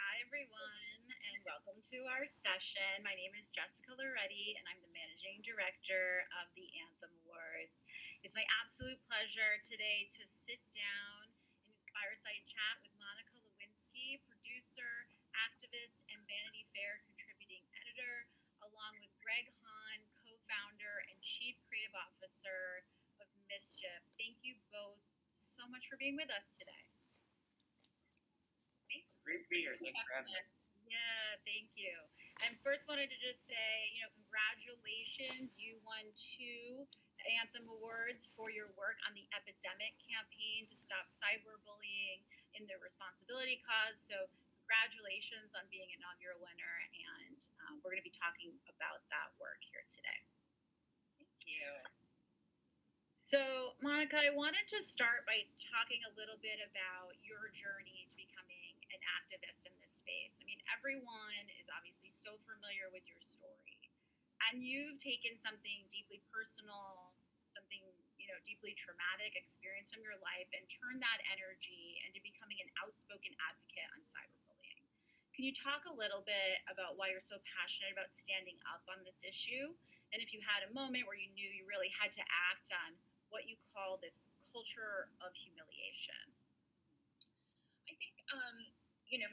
Hi, everyone, and welcome to our session. My name is Jessica Lauretti, and I'm the Managing Director of the Anthem Awards. It's my absolute pleasure today to sit down in Fireside Chat with Monica Lewinsky, producer, activist, and Vanity Fair contributing editor, along with Greg Hahn, co-founder and Chief Creative Officer of Mischief. Thank you both so much for being with us today. Great to be here. Thanks for having us. Yeah, thank you. And first wanted to just say, congratulations. You won 2 Anthem Awards for your work on the Epidemic Campaign to stop cyberbullying in the responsibility cause. So congratulations on being inaugural winner. And we're going to be talking about that work here today. Thank you. So, Monica, I wanted to start by talking a little bit about your journey to becoming an activist in this space. I mean, everyone is obviously so familiar with your story, and you've taken something deeply personal, something, deeply traumatic experience from your life and turned that energy into becoming an outspoken advocate on cyberbullying. Can you talk a little bit about why you're so passionate about standing up on this issue? And if you had a moment where you knew you really had to act on what you call this culture of humiliation? I think,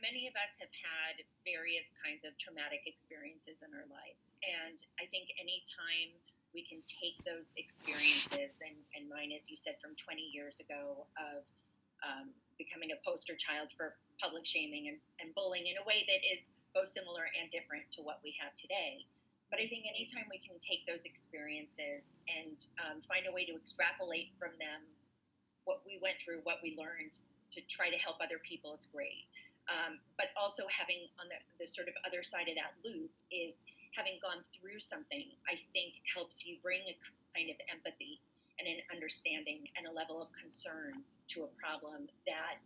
many of us have had various kinds of traumatic experiences in our lives. And I think anytime we can take those experiences, and mine, as you said, from 20 years ago of becoming a poster child for public shaming and bullying in a way that is both similar and different to what we have today. But I think anytime we can take those experiences and find a way to extrapolate from them what we went through, what we learned to try to help other people, it's great. But also having on the sort of other side of that loop is having gone through something, I think helps you bring a kind of empathy and an understanding and a level of concern to a problem that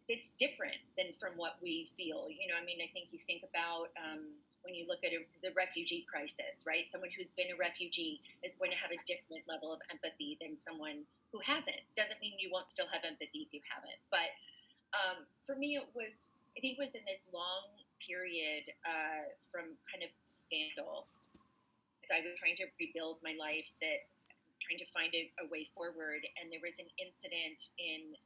it's different than from what we feel. I think you think about when you look at the refugee crisis, right? Someone who's been a refugee is going to have a different level of empathy than someone who hasn't. Doesn't mean you won't still have empathy if you haven't. But for me, I think it was in this long period from kind of scandal, as I was trying to rebuild my life, trying to find a way forward. And there was an incident in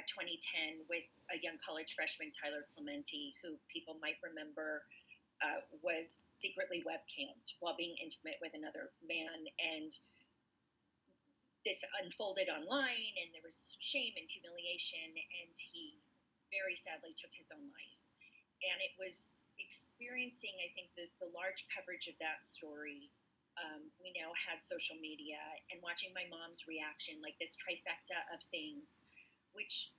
2010 with a young college freshman, Tyler Clementi, who people might remember was secretly webcammed while being intimate with another man. And this unfolded online, and there was shame and humiliation, and he very sadly took his own life. And it was experiencing, I think, the large coverage of that story. We now had social media, and watching my mom's reaction, like this trifecta of things, which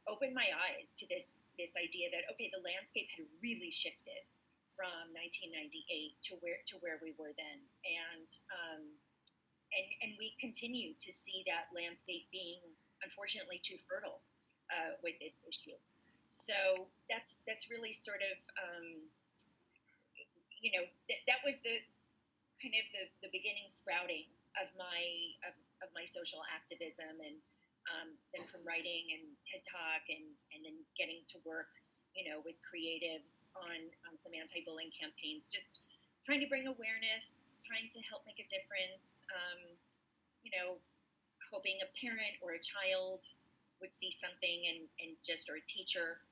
opened my eyes to this idea that, okay, the landscape had really shifted from 1998 to where we were then. And we continue to see that landscape being, unfortunately, too fertile with this issue. So that's really sort of, that was the kind of the beginning sprouting of my social activism, and then from writing and TED Talk and then getting to work, with creatives on some anti-bullying campaigns, just trying to bring awareness, trying to help make a difference, hoping a parent or a child would see something or a teacher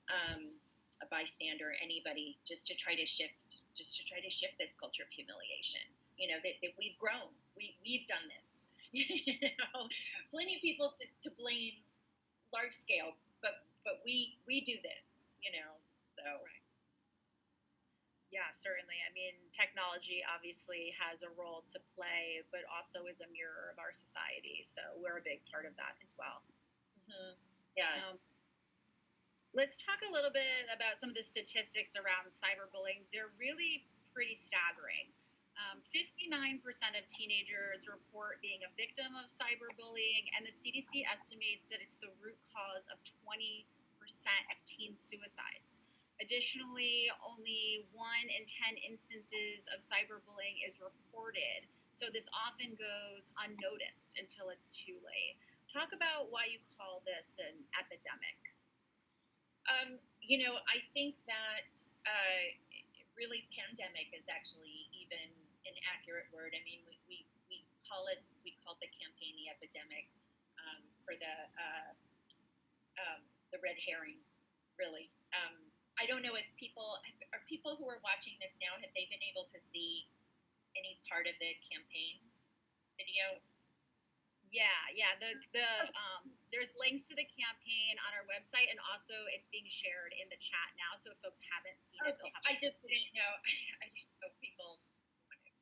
a bystander, anybody, just to try to shift this culture of humiliation. That we've grown, we've done this. Plenty of people to blame, large scale, but we do this. So. Right. Yeah, certainly. I mean, technology obviously has a role to play, but also is a mirror of our society. So we're a big part of that as well. Mm-hmm. Yeah. Let's talk a little bit about some of the statistics around cyberbullying. They're really pretty staggering. 59% of teenagers report being a victim of cyberbullying, and the CDC estimates that it's the root cause of 20% of teen suicides. Additionally, only 1 in 10 instances of cyberbullying is reported, so this often goes unnoticed until it's too late. Talk about why you call this an epidemic. I think that really pandemic is actually even an accurate word. I mean, we called the campaign the epidemic for the red herring, really. I don't know if people who are watching this now, have they been able to see any part of the campaign video? Yeah. There's links to the campaign on our website, and also it's being shared in the chat now. So if folks haven't seen it, they'll have it. I just didn't know. I didn't know if people wanted.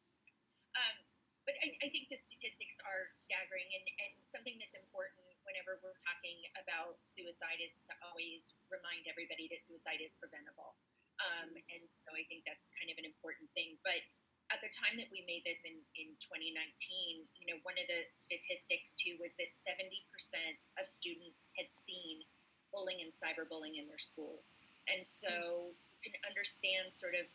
But I think the statistics are staggering, and something that's important whenever we're talking about suicide is to always remind everybody that suicide is preventable. And so I think that's kind of an important thing. But at the time that we made this in 2019, one of the statistics too was that 70% of students had seen bullying and cyberbullying in their schools. And so you can understand sort of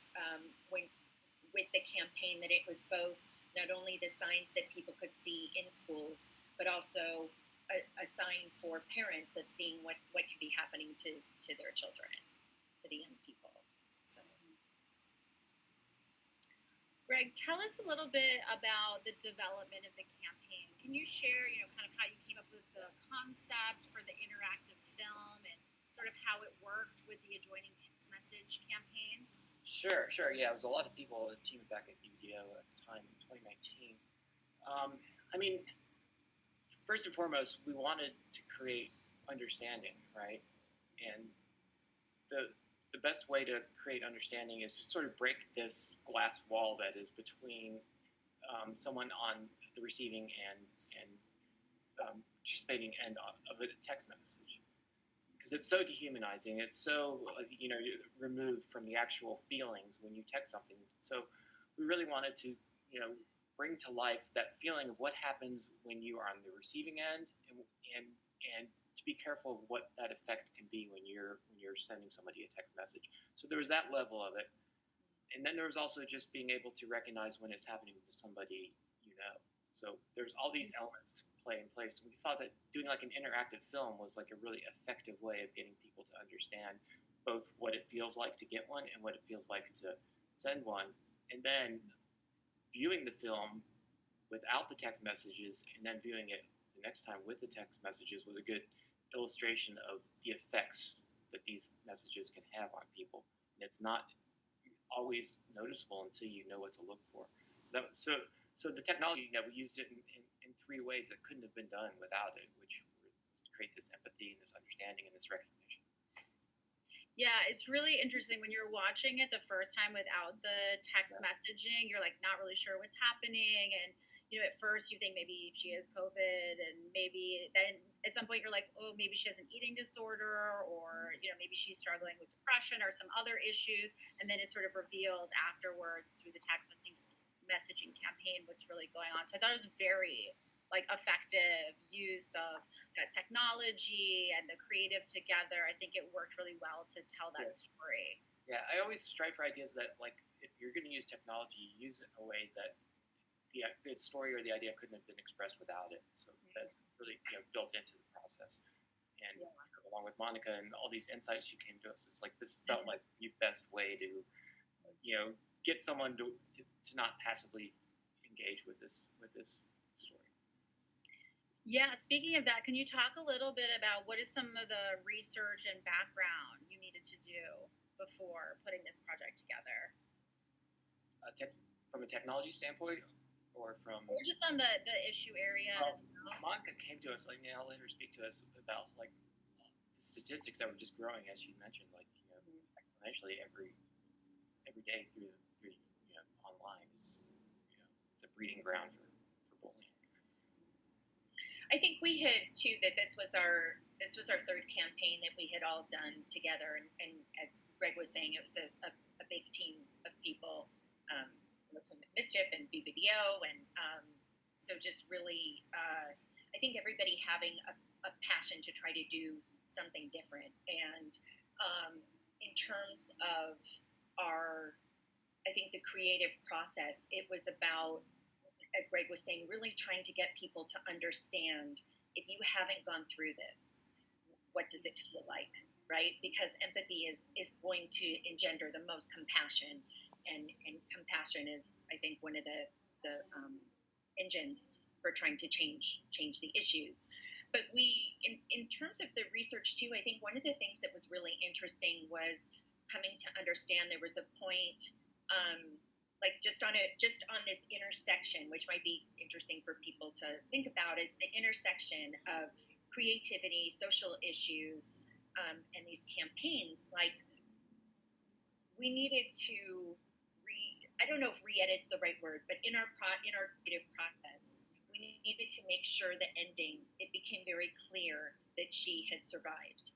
with the campaign that it was both not only the signs that people could see in schools, but also a sign for parents of seeing what could be happening to their children, to the young people. Greg, tell us a little bit about the development of the campaign. Can you share, kind of how you came up with the concept for the interactive film and sort of how it worked with the Adjoining Text Message campaign? Sure. Yeah, it was a lot of people, a team back at UDO at the time in 2019. I mean, first and foremost, we wanted to create understanding, right? And the best way to create understanding is to sort of break this glass wall that is between someone on the receiving and participating end of a text message, because it's so dehumanizing. It's so removed from the actual feelings when you text something. So we really wanted to bring to life that feeling of what happens when you are on the receiving end, and to be careful of what that effect can be when you're sending somebody a text message. So there was that level of it. And then there was also just being able to recognize when it's happening to somebody you know. So there's all these elements to play in place. We thought that doing like an interactive film was like a really effective way of getting people to understand both what it feels like to get one and what it feels like to send one. And then viewing the film without the text messages and then viewing it the next time with the text messages was a good illustration of the effects that these messages can have on people. And it's not always noticeable until you know what to look for. So the technology, we used it in 3 ways that couldn't have been done without it, which was to create this empathy and this understanding and this recognition. Yeah, it's really interesting when you're watching it the first time without the text messaging. You're like not really sure what's happening, and at first you think maybe she has COVID, and maybe then at some point you're like, oh, maybe she has an eating disorder, or maybe she's struggling with depression or some other issues, and then it's sort of revealed afterwards through the text messaging campaign what's really going on. So I thought it was very effective use of that technology and the creative together. I think it worked really well to tell that story. Yeah, I always strive for ideas that if you're going to use technology, use it in a way that the story or the idea couldn't have been expressed without it. So that's really built into the process. And along with Monica and all these insights she came to us, it's like this felt like the best way to get someone to not passively engage with this story. Yeah, speaking of that, can you talk a little bit about what is some of the research and background you needed to do before putting this project together? From a technology standpoint, or just on the issue area as well? Monica came to us, like, I'll let her speak to us about, like, the statistics that were just growing, as you mentioned, like, exponentially every day through online. It's a breeding ground for bullying. I think we had too that this was our third campaign that we had all done together, and as Greg was saying, it was a big team of people, from Mischief and BBDO, and so just really, I think everybody having a passion to try to do something different, and in terms of I think the creative process, it was about, as Greg was saying, really trying to get people to understand, if you haven't gone through this, what does it feel like, right? Because empathy is going to engender the most compassion, and compassion is, I think, one of the engines for trying to change the issues. But in terms of the research too, I think one of the things that was really interesting was coming to understand there was a point, like just on this intersection, which might be interesting for people to think about, is the intersection of creativity, social issues, and these campaigns. Like, we needed to I don't know if re-edit's the right word, but in our creative process, we needed to make sure the ending, it became very clear that she had survived.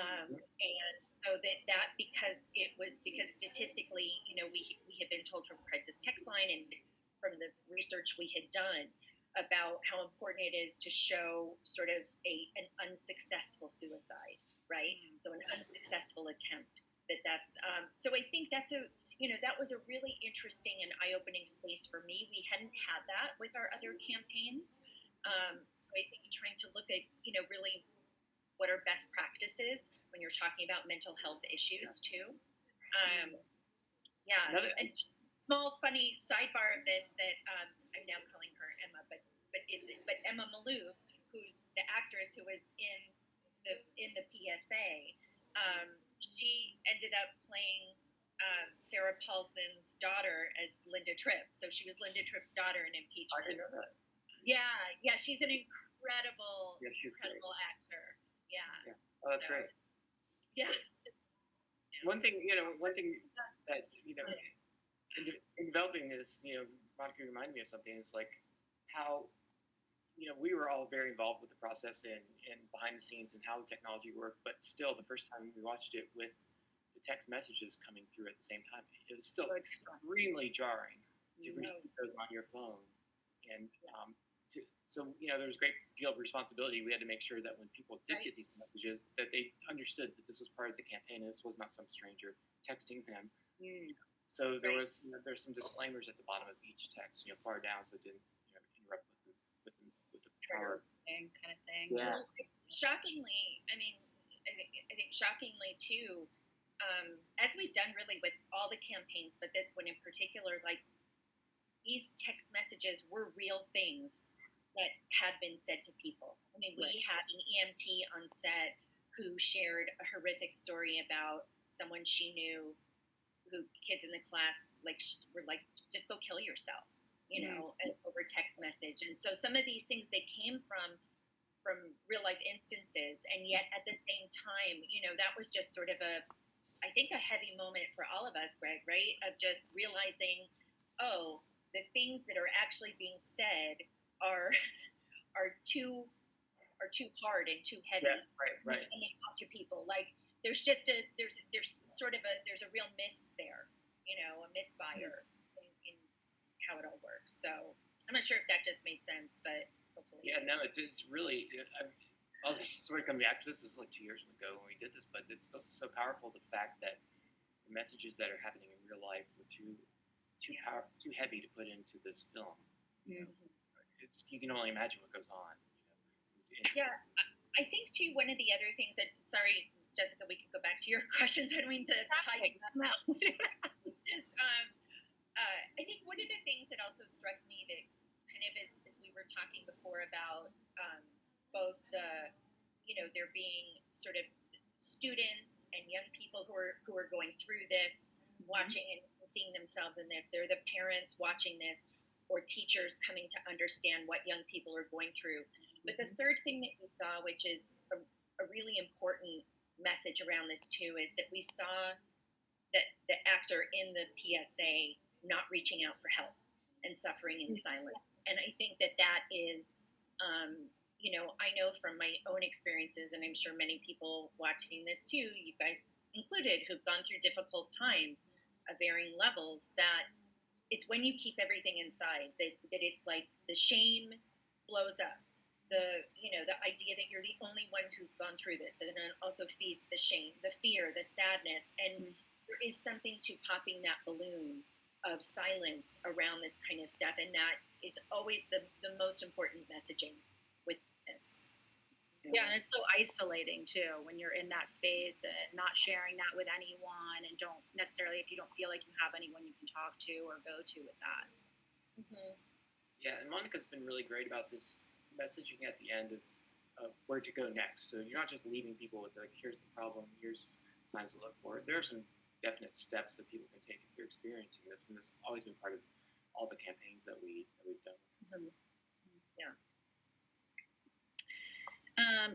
And so that because statistically, we had been told from Crisis Text Line and from the research we had done about how important it is to show sort of an unsuccessful suicide, right? So an unsuccessful attempt. So I think that was a really interesting and eye-opening space for me. We hadn't had that with our other campaigns. So I think trying to look at, really what are best practices when you're talking about mental health issues too. And small funny sidebar of this that I'm now calling her Emma, but Emma Malouf, who's the actress who was in the PSA, she ended up playing Sarah Paulson's daughter as Linda Tripp. So she was Linda Tripp's daughter in Impeachment. I didn't know that. Yeah, she's an incredible actor. Yeah. Oh, that's great. Yeah. One thing that in developing this, Monica reminded me of something. It's like how we were all very involved with the process and behind the scenes and how technology worked, but still, the first time we watched it with the text messages coming through at the same time, it was still extremely jarring to receive those on your phone, and so there was a great deal of responsibility. We had to make sure that when people did get these messages, that they understood that this was part of the campaign and this was not some stranger texting them. So there's some disclaimers at the bottom of each text, far down, so it didn't interrupt with the power kind of thing. Yeah. Well, shockingly, I think shockingly too, as we've done really with all the campaigns, but this one in particular, like, these text messages were real things that had been said to people. I mean, we had an EMT on set who shared a horrific story about someone she knew who kids in the class were like, just go kill yourself, over text message. And so some of these things, they came from real life instances, and yet at the same time, that was just sort of I think a heavy moment for all of us, Greg, right? Of just realizing, the things that are actually being said are too hard and too heavy. Yeah, right. Sending out to people. Like, there's a real miss there, a misfire in how it all works. So I'm not sure if that just made sense, but hopefully. Yeah, no, it's really. All this story coming back to this was like 2 years ago when we did this, but it's so powerful, the fact that the messages that are happening in real life were too heavy to put into this film. You can only imagine what goes on. Yeah, I think too, one of the other things that, sorry, Jessica, we could go back to your questions. I don't mean to hijack them out. I think one of the things that also struck me that kind of as we were talking before about both the, there being sort of students and young people who are going through this, watching and seeing themselves in this. They're the parents watching this, or teachers coming to understand what young people are going through. But the third thing that we saw, which is a really important message around this too, is that we saw that the actor in the PSA not reaching out for help and suffering in silence. And I think that is, I know from my own experiences, and I'm sure many people watching this too, you guys included, who've gone through difficult times of varying levels, that it's when you keep everything inside that it's like the shame blows up. The idea that you're the only one who's gone through this, that it also feeds the shame, the fear, the sadness, and there is something to popping that balloon of silence around this kind of stuff, and that is always the most important messaging with this. Yeah, and it's so isolating too when you're in that space and not sharing that with anyone, and don't necessarily, if you don't feel like you have anyone you can talk to or go to with that. Mm-hmm. Yeah, and Monica's been really great about this messaging at the end of where to go next. So you're not just leaving people with like, here's the problem, here's signs to look for. There are some definite steps that people can take if they're experiencing this, and this has always been part of all the campaigns that we've done. Mm-hmm. Yeah.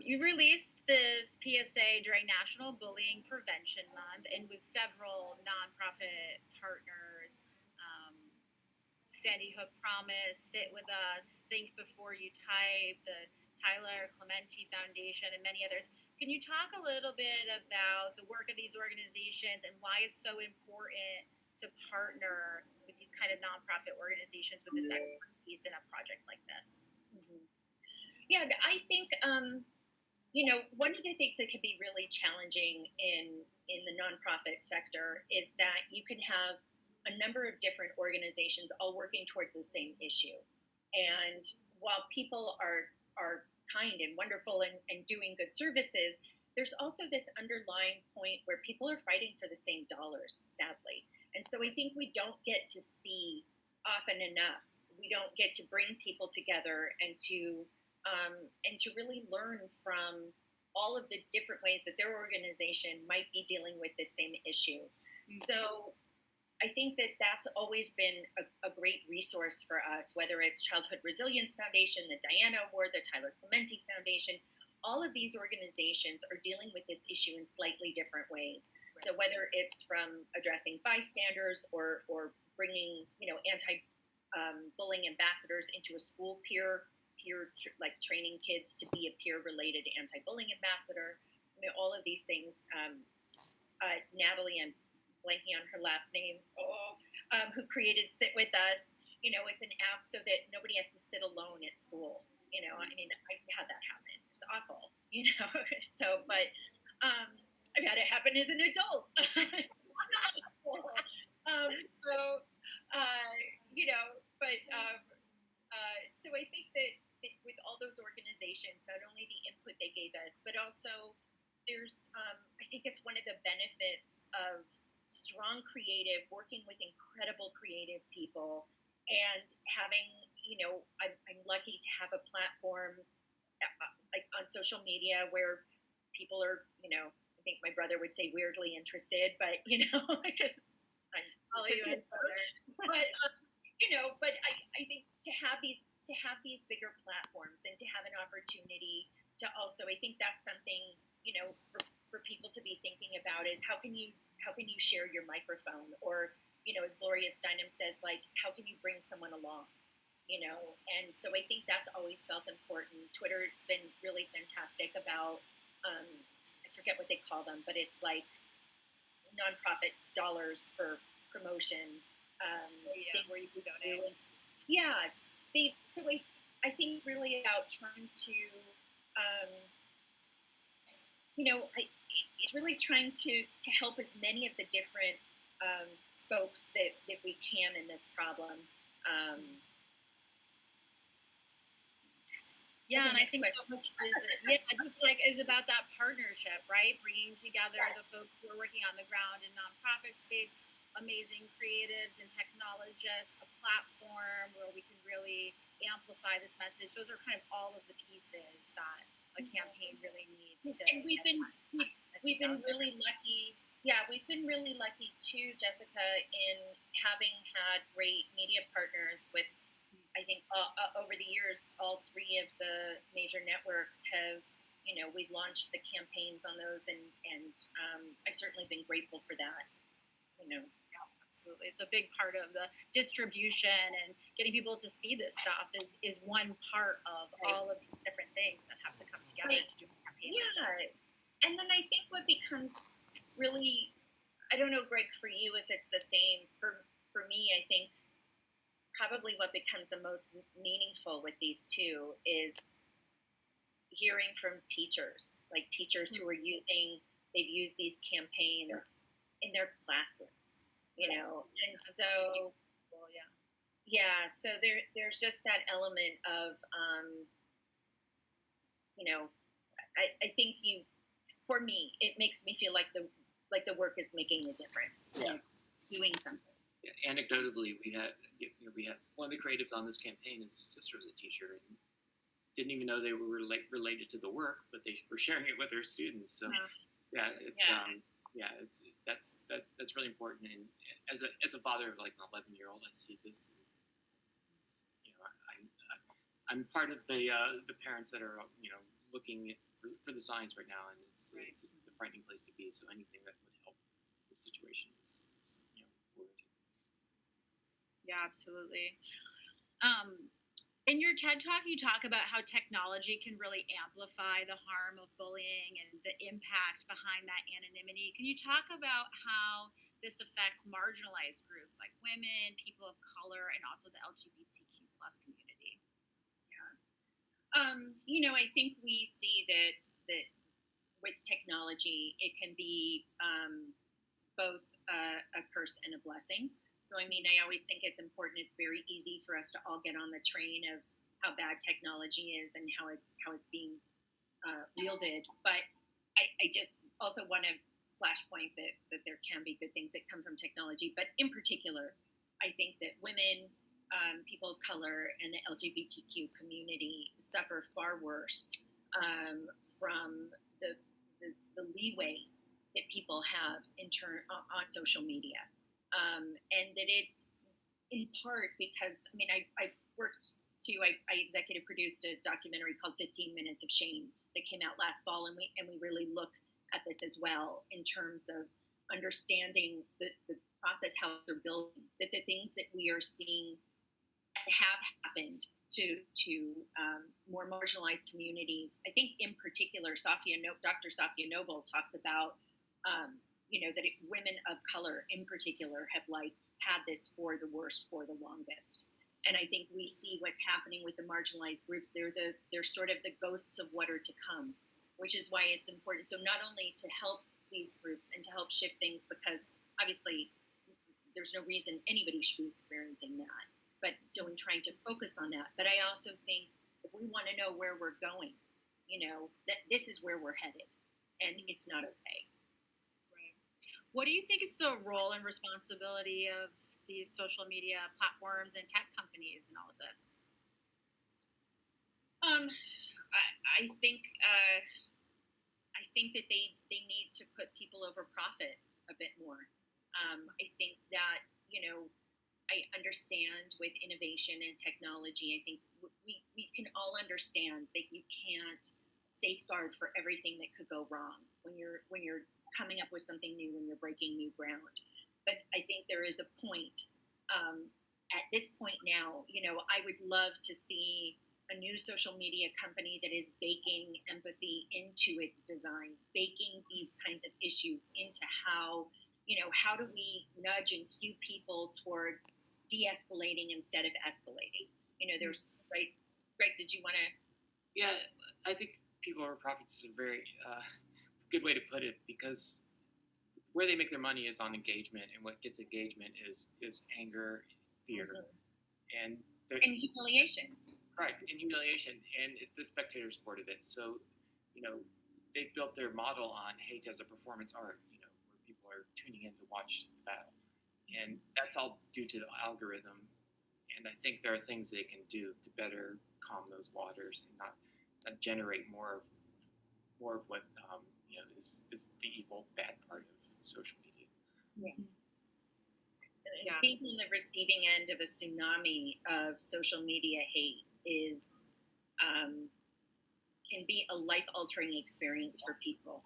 You released this PSA during National Bullying Prevention Month, and with several nonprofit partners, Sandy Hook Promise, Sit With Us, Think Before You Type, the Tyler Clementi Foundation, and many others. Can you talk a little bit about the work of these organizations and why it's so important to partner with these kind of nonprofit organizations with this expertise in a project like this? Mm-hmm. Yeah, I think one of the things that can be really challenging in the nonprofit sector is that you can have a number of different organizations all working towards the same issue. And while people are kind and wonderful and doing good services, there's also this underlying point where people are fighting for the same dollars, sadly. And so I think we don't get to see often enough. We don't get to bring people together and to really learn from all of the different ways that their organization might be dealing with the same issue. Mm-hmm. So I think that that's always been a great resource for us, whether it's Childhood Resilience Foundation, the Diana Award, the Tyler Clementi Foundation. All of these organizations are dealing with this issue in slightly different ways. Right. So whether it's from addressing bystanders or bringing, anti-bullying ambassadors into a school, training kids to be a peer-related anti-bullying ambassador. All of these things. Natalie, I'm blanking on her last name, who created Sit With Us. It's an app so that nobody has to sit alone at school. I had that happen. It's awful, So, but I've had it happen as an adult. It's not cool. So I think that with all those organizations, not only the input they gave us, but also there's, I think it's one of the benefits of strong creative, working with incredible creative people, and having, I'm lucky to have a platform like on social media where people are, I think my brother would say weirdly interested, but because I'm but I think to have these bigger platforms and to have an opportunity to also, I think that's something, for people to be thinking about is how can you share your microphone, or, as Gloria Steinem says, like, how can you bring someone along, and so I think that's always felt important. Twitter's been really fantastic about, I forget what they call them, but it's like nonprofit dollars for promotion. Where you can donate. Yes. I think it's really about trying to, it's really trying to help as many of the different spokes that we can in this problem. Yeah, and I think so much is about that partnership, right? Bringing together the folks who are working on the ground in nonprofit space, amazing creatives and technologists, a platform where we can really amplify this message. Those are kind of all of the pieces that a campaign really needs to. And we've been really lucky. Yeah, we've been really lucky too, Jessica, in having had great media partners with, I think, over the years, all three of the major networks have, we've launched the campaigns on those, and I've certainly been grateful for that. Yeah, absolutely. It's a big part of the distribution, and getting people to see this stuff is one part of all of these different things that have to come together to do a campaign. Yeah, and then I think what becomes really, I don't know, Greg, for you, if it's the same. For me, I think probably what becomes the most meaningful with these two is hearing from teachers, like teachers who are they've used these campaigns in their classrooms, and so, so there's just that element of, I think for me, it makes me feel like the work is making a difference. Yeah. It's doing something. Yeah, anecdotally, we had one of the creatives on this campaign. His sister was a teacher and didn't even know they were related to the work, but they were sharing it with their students. So that's really important. And as a father of like an 11-year-old, I see this. I'm part of the parents that are looking for the signs right now, and it's a frightening place to be. So anything that would help the situation is warranted. Yeah, absolutely. In your TED Talk, you talk about how technology can really amplify the harm of bullying and the impact behind that anonymity. Can you talk about how this affects marginalized groups like women, people of color, and also the LGBTQ+ community? I think we see that with technology, it can be both a curse and a blessing. So, I always think it's important. It's very easy for us to all get on the train of how bad technology is and how it's being wielded. But I just also want to flashpoint that there can be good things that come from technology. But in particular, I think that women, people of color, and the LGBTQ community suffer far worse from the leeway that people have on social media, and that it's in part because I worked too. I executive produced a documentary called 15 Minutes of Shame that came out last fall, and we really look at this as well in terms of understanding the process, how they're building, that the things that we are seeing have happened to more marginalized communities. I think in particular, Dr. Safia Noble talks about, that women of color in particular have had this for the worst for the longest. And I think we see what's happening with the marginalized groups. They're sort of the ghosts of what are to come, which is why it's important. So not only to help these groups and to help shift things, because obviously there's no reason anybody should be experiencing that. But so in trying to focus on that, but I also think if we want to know where we're going, that this is where we're headed, and it's not okay. Right. What do you think is the role and responsibility of these social media platforms and tech companies in all of this? I think that they need to put people over profit a bit more. I think that I understand with innovation and technology, I think we can all understand that you can't safeguard for everything that could go wrong when you're coming up with something new, when you're breaking new ground. But I think there is a point, at this point now, I would love to see a new social media company that is baking empathy into its design, baking these kinds of issues into how do we nudge and cue people towards de-escalating instead of escalating? There's, right? Greg, did you want to? Yeah, I think people over profits is a very good way to put it, because where they make their money is on engagement, and what gets engagement is anger, fear, and humiliation. Right, and humiliation, and it's the spectator sport of it. So, they've built their model on hate as a performance art, where people are tuning in to watch the battle. And that's all due to the algorithm. And I think there are things they can do to better calm those waters and not generate more more of what is the evil, bad part of social media. Yeah. Being on the receiving end of a tsunami of social media hate is can be a life-altering experience for people.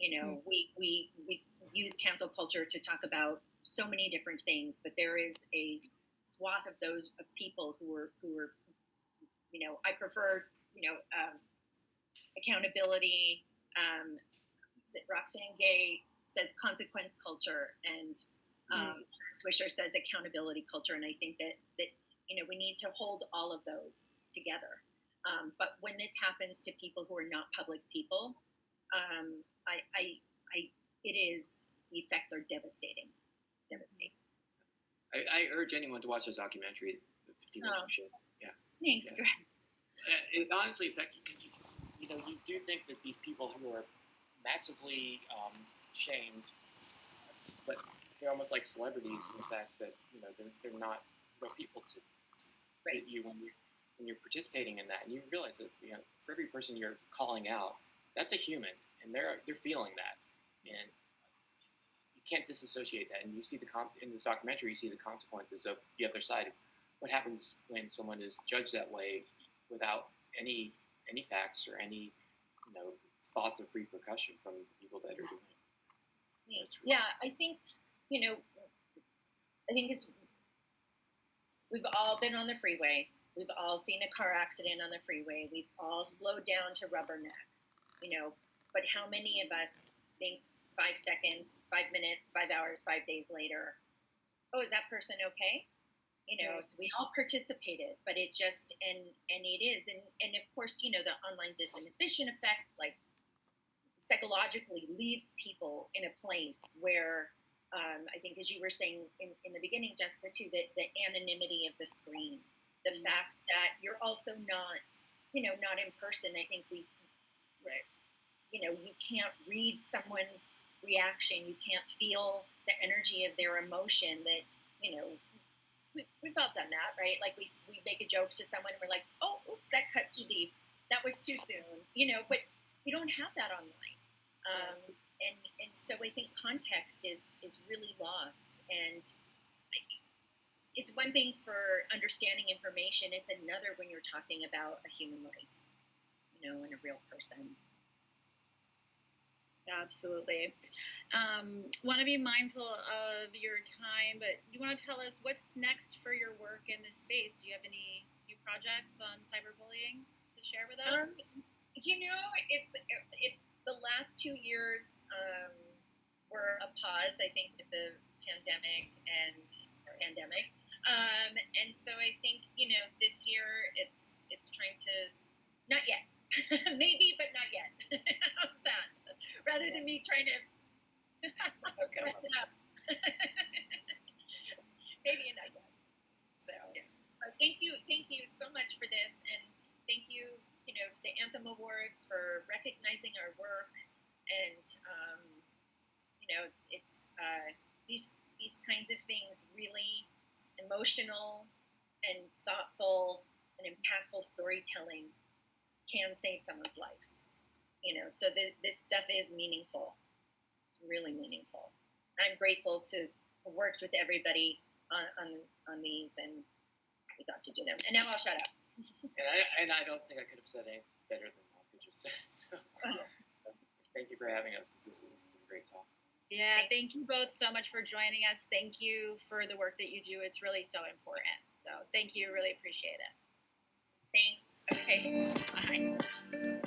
We use cancel culture to talk about so many different things, but there is a swath of people who are I prefer accountability. Roxane Gay says consequence culture, and Swisher says accountability culture, and I think that we need to hold all of those together. But when this happens to people who are not public people, the effects are devastating. I urge anyone to watch the documentary, the 15 Minutes of Shit. Yeah. Thanks, yeah. Greg. It honestly affected because you do think that these people who are massively shamed, but they're almost like celebrities in the fact that they're not real people to Right. you when you're participating in that, and you realize that for every person you're calling out, that's a human, and they're feeling that, and you can't disassociate that. And you see in this documentary, you see the consequences of the other side of what happens when someone is judged that way without any facts or any thoughts of repercussion from the people that are doing it. Yeah, I think we've all been on the freeway. We've all seen a car accident on the freeway. We've all slowed down to rubberneck, but how many of us thinks 5 seconds, 5 minutes, 5 hours, 5 days later, oh, is that person okay? So we all participated, but it just, and it is. And of course, the online disinhibition effect, like psychologically leaves people in a place where, I think as you were saying in the beginning, Jessica, too, the anonymity of the screen, the fact that you're also not in person. I think you can't read someone's reaction. You can't feel the energy of their emotion that, we've all done that, right? Like we make a joke to someone and we're like, oh, oops, that cut too deep. That was too soon, but we don't have that online. And so I think context is really lost. And it's one thing for understanding information. It's another when you're talking about a human life, and a real person. Absolutely. Want to be mindful of your time, but you want to tell us what's next for your work in this space? Do you have any new projects on cyberbullying to share with us? It's the last 2 years were a pause, I think, with the pandemic and so I think this year it's trying to not yet. Maybe, but not yet. How's that? Rather than me trying to press it up. Maybe not yet. So, thank you so much for this, and thank you, to the Anthem Awards for recognizing our work, and it's these kinds of things, really emotional and thoughtful and impactful storytelling can save someone's life, so this stuff is meaningful. It's really meaningful. I'm grateful to have worked with everybody on these, and we got to do them. And now I'll shut up. And I don't think I could have said anything better than what you just said. So thank you for having us. This has been a great talk. Yeah, thank you both so much for joining us. Thank you for the work that you do. It's really so important. So thank you. Really appreciate it. Thanks. Okay. Bye.